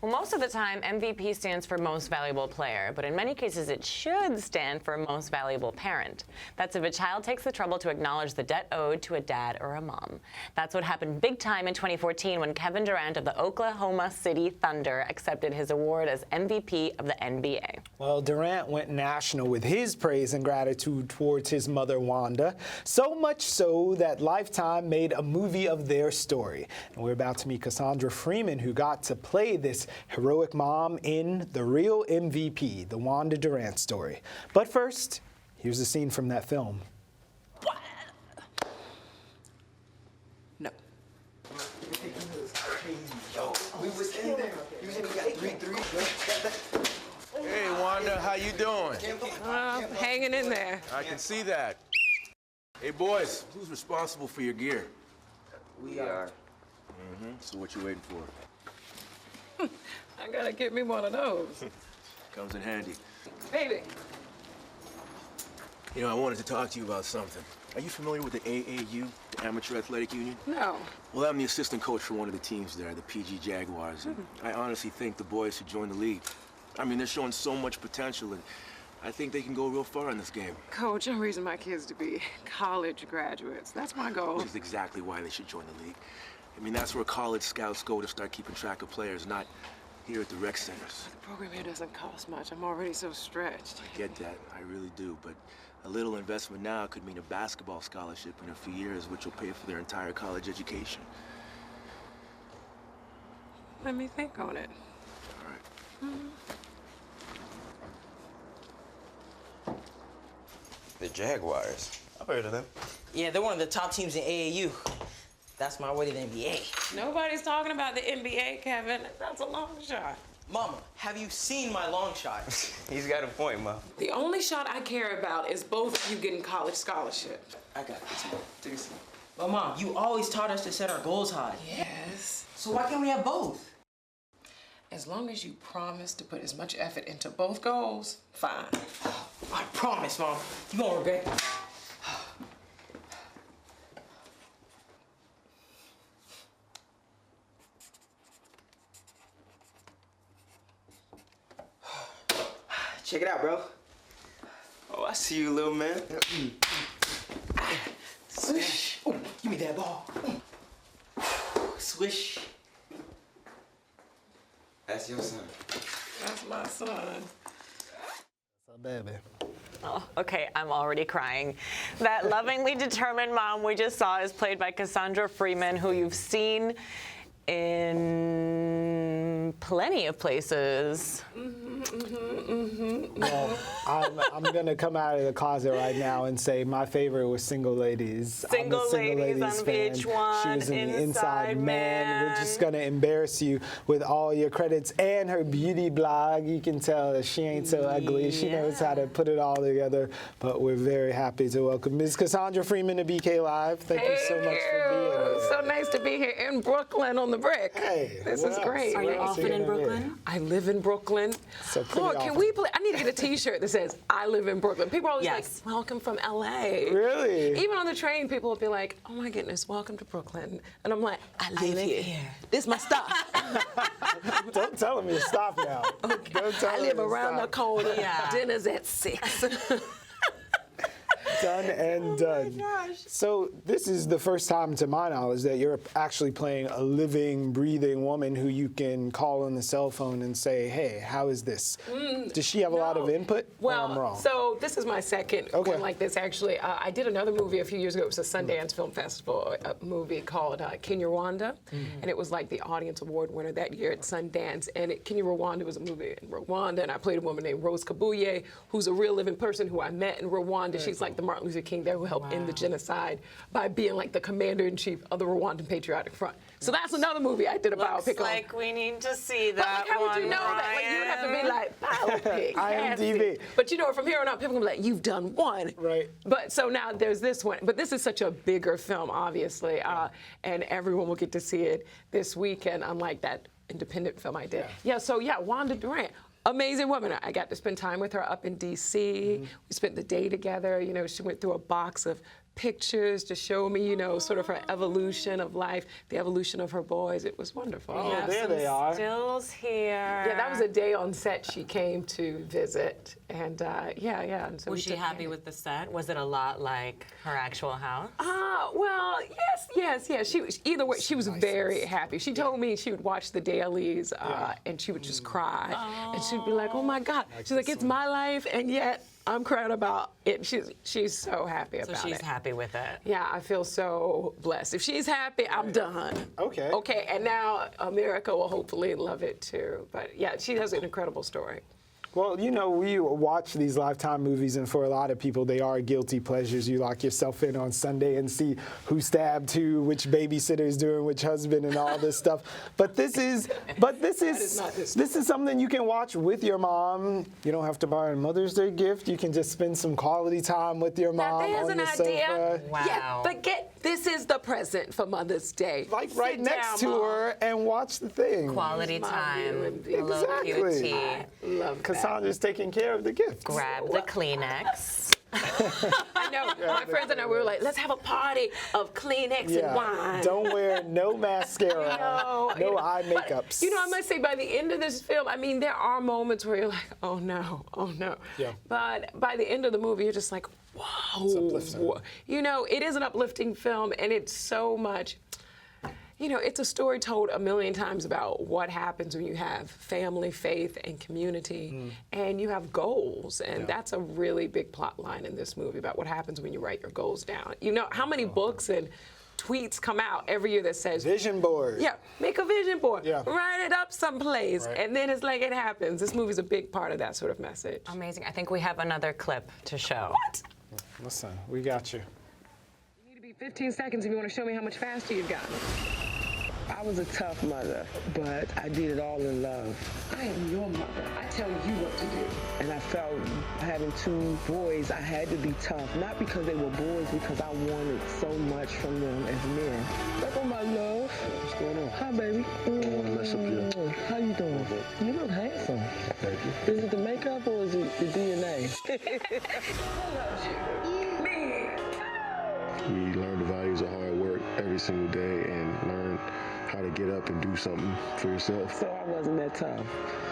Well, most of the time, MVP stands for Most Valuable Player, but in many cases it should stand for Most Valuable Parent. That's if a child takes the trouble to acknowledge the debt owed to a dad or a mom. That's what happened big time in 2014 when Kevin Durant of the Oklahoma City Thunder accepted his award as MVP of the NBA. Well, Durant went national with his praise and gratitude towards his mother, Wanda, so much so that Lifetime made a movie of their story. And we're about to meet Cassandra Freeman, who got to play this heroic mom in The Real MVP, the Wanda Durant Story. But first, here's a scene from that film. No. Yo, we was in there. You got 3 threes. Hey, Wanda, how you doing? Hanging in there. I can see that. Hey, boys, who's responsible for your gear? We are. So what you waiting for? I gotta get me one of those. Comes in handy. Baby. You know, I wanted to talk to you about something. Are you familiar with the AAU, the Amateur Athletic Union? No. Well, I'm the assistant coach for one of the teams there, the PG Jaguars. And I honestly think the boys should join the league. I mean, they're showing so much potential, and I think they can go real far in this game. Coach, I'm raising my kids to be college graduates. That's my goal. Which is exactly why they should join the league. I mean, that's where college scouts go to start keeping track of players, not here at the rec centers. The program here doesn't cost much. I'm already so stretched. I get that, I really do, but a little investment now could mean a basketball scholarship in a few years, which will pay for their entire college education. Let me think on it. All right. The Jaguars. I've heard of them. Yeah, they're one of the top teams in AAU. That's my way to the NBA. Nobody's talking about the NBA, Kevin. That's a long shot. Mama, have you seen my long shot? He's got a point, Mom. The only shot I care about is both of you getting college scholarship. I got this, Mom. Take a seat. But Mom, you always taught us to set our goals high. Yes. So why can't we have both? As long as you promise to put as much effort into both goals, fine. I promise, Mom. You won't regret it. Check it out, bro. Oh, I see you, little man. Swish. Ooh, give me that ball. Swish. That's your son. That's my son. So, baby. Oh, okay, I'm already crying. That lovingly determined mom we just saw is played by Cassandra Freeman, who you've seen in plenty of places. Well, I'm going to come out of the closet right now and say my favorite was Single Ladies. Single I'm a Single Ladies Ladies on fan. VH1, She was in the Inside Inside Man. We're Man. just going to embarrass you with all your credits and her beauty blog. You can tell that she ain't so ugly. She knows how to put it all together. But we're very happy to welcome Ms. Cassandra Freeman to BK Live. Thank you so much for being here. So nice to be here in Brooklyn on the BRIC. Hey, This is great. Are you often in Brooklyn? I live in Brooklyn. So pretty Lord, can often. we play? I need to get a T-shirt that says "I live in Brooklyn." People are always Yes. like, "Welcome from LA." Really? Even on the train, people will be like, "Oh my goodness, welcome to Brooklyn," and I'm like, "I live here. This is my stuff. Don't tell me to stop now. Okay. Don't tell I me live to around the stop. corner. Yeah. Dinner's at 6." Done and done. So this is the first time, to my knowledge, that you're actually playing a living, breathing woman who you can call on the cell phone and say, hey, how is this? Does she have a lot of input? Well, or I'm wrong? so this is my second Okay. one like this, actually. I did another movie a few years ago. It was a Sundance Film Festival, a movie called Kenya Rwanda, and it was like the audience award winner that year at Sundance. And Kenya Rwanda was a movie in Rwanda, and I played a woman named Rose Kabuye, who's a real living person who I met in Rwanda. She's like the Martin Luther King there who helped end the genocide by being like the commander-in-chief of the Rwandan Patriotic Front. So that's another movie I did a Looks biopic on. like we need to see But that like, how would you one, know that? Like, you'd have to be like, biopic, IMDb. casting. But you know, from here on out, people will be like, you've done one. Right. But so now there's this one. But this is such a bigger film, obviously, and everyone will get to see it this weekend, unlike that independent film I did. So Wanda Durant. Amazing woman. I got to spend time with her up in D.C. We spent the day together. You know, she went through a box of pictures to show me, you know, sort of her evolution of life, the evolution of her boys. It was wonderful. Oh, have there some they are. Stills here. Yeah, that was a day on set she came to visit, and yeah. And so Was we she took happy care. with the set? Was it a lot like her actual house? Well, yes. She was, either way, she was very happy. She told me she would watch the dailies, and she would just cry, and she'd be like, "Oh my God!" She's like, "It's my life, and yet I'm crying about it." She's so happy about it. So she's happy with it. Yeah, I feel so blessed. If she's happy, I'm done. Okay. Okay, and now America will hopefully love it too. But yeah, she has an incredible story. Well, you know, we watch these Lifetime movies, and for a lot of people, they are guilty pleasures. You lock yourself in on Sunday and see who stabbed who, which babysitter is doing which husband, and all this stuff. But this is something you can watch with your mom. You don't have to buy a Mother's Day gift. You can just spend some quality time with your mom There's on an the idea. sofa. Wow. Yeah, but this is the present for Mother's Day. Like right Sit next down, to Mom. her and watch the thing. Quality My time, view, a little exactly. QT. Love that. Cassandra's taking care of the gifts. Grab the Kleenex. I know. My friends and I, we were like, let's have a party of Kleenex and wine. Don't wear no mascara, no eye But, makeups. you know, I must say, by the end of this film, I mean, there are moments where you're like, oh no. Yeah. But by the end of the movie, you're just like, whoa. uplifting. You know, it is an uplifting film, and it's so much. You know, it's a story told a million times about what happens when you have family, faith, and community, and you have goals. And that's a really big plot line in this movie about what happens when you write your goals down. You know, how many books and tweets come out every year that says, Vision board. yeah, make a vision board, Yeah. write it up someplace, Right. and then it's like it happens. This movie's a big part of that sort of message. Amazing. I think we have another clip to show. What? Listen, we got you. You need to be 15 seconds if you want to show me how much faster you've gotten. I was a tough mother, but I did it all in love. I am your mother. I tell you what to do. And I felt having two boys, I had to be tough. Not because they were boys, because I wanted so much from them as men. Look on my love. What's going on? Hi, baby. I don't want to mess up your... How you doing? You look handsome. Thank you. Is it the makeup or is it the DNA? We learn the values of hard work every single day and learn how to get up and do something for yourself. So I wasn't that tough.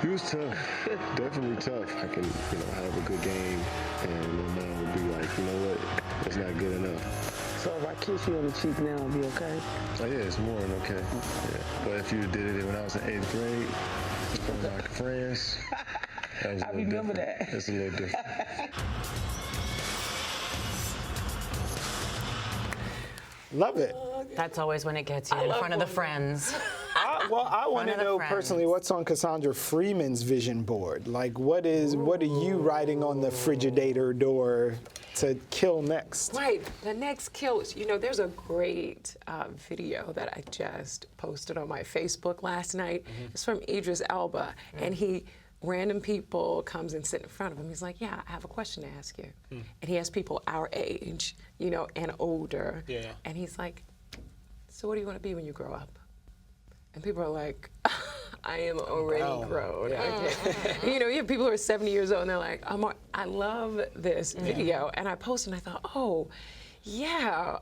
You was tough. Definitely tough. I can, have a good game and my mom would be like, you know what, that's not good enough. So if I kiss you on the cheek now, I'll be okay? Oh yeah, it's more than okay. Yeah. But if you did it when I was in 8th grade, in front of my friends, that was a I little remember different. that. It's a little different. Love it. That's always when it gets you in front of the friends. I want to of the know friends. personally what's on Cassandra Freeman's vision board. Like, what are you writing on the Frigidator door to kill next? Right, the next kill. You know, there's a great video that I just posted on my Facebook last night. It's from Idris Elba, and random people comes and sit in front of him. He's like, yeah, I have a question to ask you. And he has people our age, you know, and older. Yeah. And he's like, so what do you want to be when you grow up? And people are like, I am already grown. Okay. You know, you have people who are 70 years old and they're like, I love this video. And I posted and I thought, oh, yeah,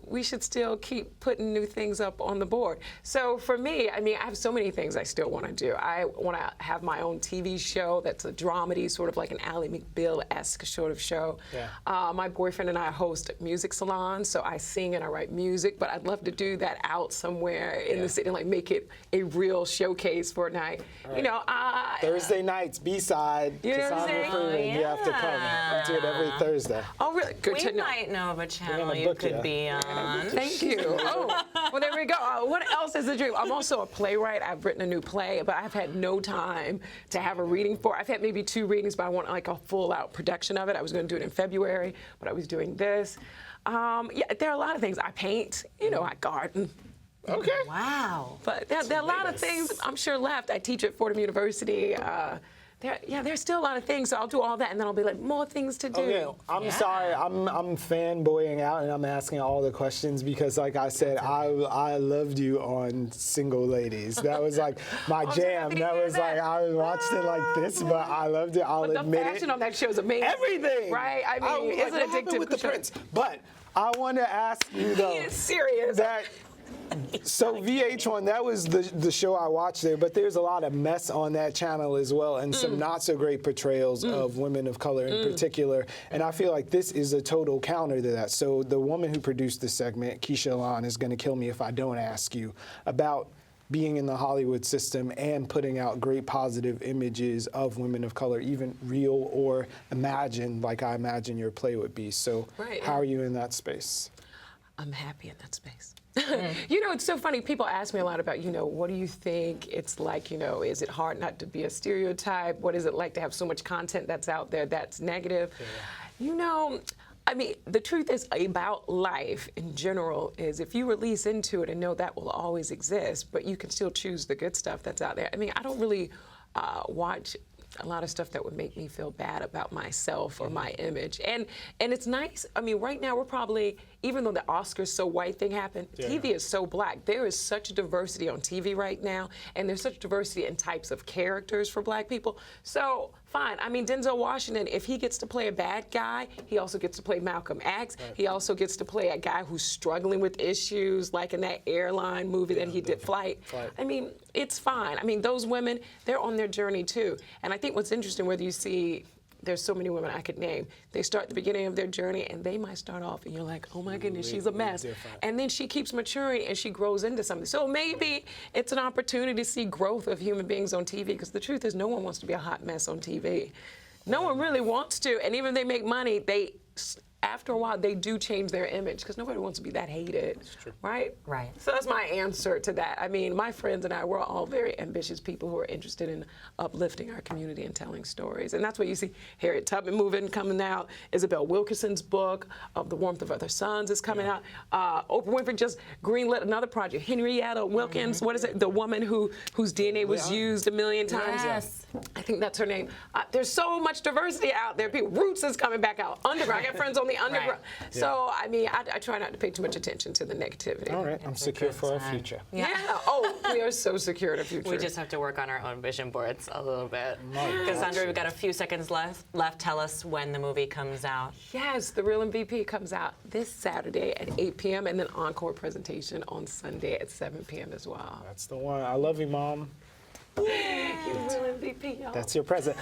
we should still keep putting new things up on the board. So for me, I mean, I have so many things I still want to do. I want to have my own TV show that's a dramedy, sort of like an Ally McBeal-esque sort of show. Yeah. My boyfriend and I host music salons, so I sing and I write music, but I'd love to do that out somewhere in the city and like make it a real showcase for a night. Right. You know, Thursday nights, B-side, You know what I'm Cassandra saying? Freeman. You have to come. We do it every Thursday. Oh, really? Good to We know. might know of a channel gonna you book could ya. be on. Thank you. Oh, well, there we go. What else is a dream? I'm also a playwright. I've written a new play, but I've had no time to have a reading for. I've had maybe 2 readings, but I want like a full-out production of it. I was going to do it in February, but I was doing this. Yeah, there are a lot of things. I paint. You know, I garden. Okay. Wow. But there are a lot of things I'm sure left. I teach at Fordham University. There's still a lot of things, so I'll do all that, and then I'll be like, more things to do. Okay, I'm sorry, I'm fanboying out, and I'm asking all the questions because, like I said, I loved you on Single Ladies. That was like my jam. happy to That hear was that. like I watched it like this, but I loved it. I'll But the admit fashion it. on that show is amazing. Everything. Right? I mean, was it's like, an what happened addictive with the show. Prince? But I want to ask you though. He is serious. So VH1, that was the show I watched there, but there's a lot of mess on that channel as well, and some not so great portrayals of women of color in particular. And I feel like this is a total counter to that. So the woman who produced this segment, Keisha Alon, is going to kill me if I don't ask you about being in the Hollywood system and putting out great positive images of women of color, even real or imagined, like I imagine your play would be. So how are you in that space? I'm happy in that space. You know, it's so funny. People ask me a lot about, you know, what do you think it's like, you know, is it hard not to be a stereotype? What is it like to have so much content that's out there that's negative? You know, I mean, the truth is about life in general is if you release into it and know that will always exist, but you can still choose the good stuff that's out there. I mean, I don't really watch a lot of stuff that would make me feel bad about myself or my image. And it's nice. I mean, right now we're probably, even though the Oscars so white thing happened, TV is so black. There is such diversity on TV right now, and there's such diversity in types of characters for black people. So fine. I mean, Denzel Washington, if he gets to play a bad guy, he also gets to play Malcolm X. He also gets to play a guy who's struggling with issues, like in that airline movie that he did, Flight. I mean, it's fine. I mean, those women, they're on their journey too. And I think what's interesting, whether you see, there's so many women I could name, they start at the beginning of their journey and they might start off and you're like, oh my goodness, she's a mess. And then she keeps maturing and she grows into something. So maybe it's an opportunity to see growth of human beings on TV, because the truth is no one wants to be a hot mess on TV. No one really wants to. And even if they make money, after a while, they do change their image because nobody wants to be that hated, right? Right. So that's my answer to that. I mean, my friends and I, we're all very ambitious people who are interested in uplifting our community and telling stories. And that's what you see Harriet Tubman coming out. Isabel Wilkerson's book, Of the Warmth of Other Suns, is coming out. Oprah Winfrey just greenlit another project. Henrietta Wilkins, what is it? The woman whose DNA was used 1 million times. Yes. I think that's her name. There's so much diversity out there. Roots is coming back out. Underground. I got friends on the underground. So, I mean, I try not to pay too much attention to the negativity. All right, I'm secure for our future. Yeah. Oh, we are so secure in our future. We just have to work on our own vision boards a little bit. Cassandra, we've got a few seconds left. Tell us when the movie comes out. Yes, The Real MVP comes out this Saturday at 8 p.m. and then encore presentation on Sunday at 7 p.m. as well. That's the one. I love you, Mom. Yeah, Real MVP, y'all. That's your present.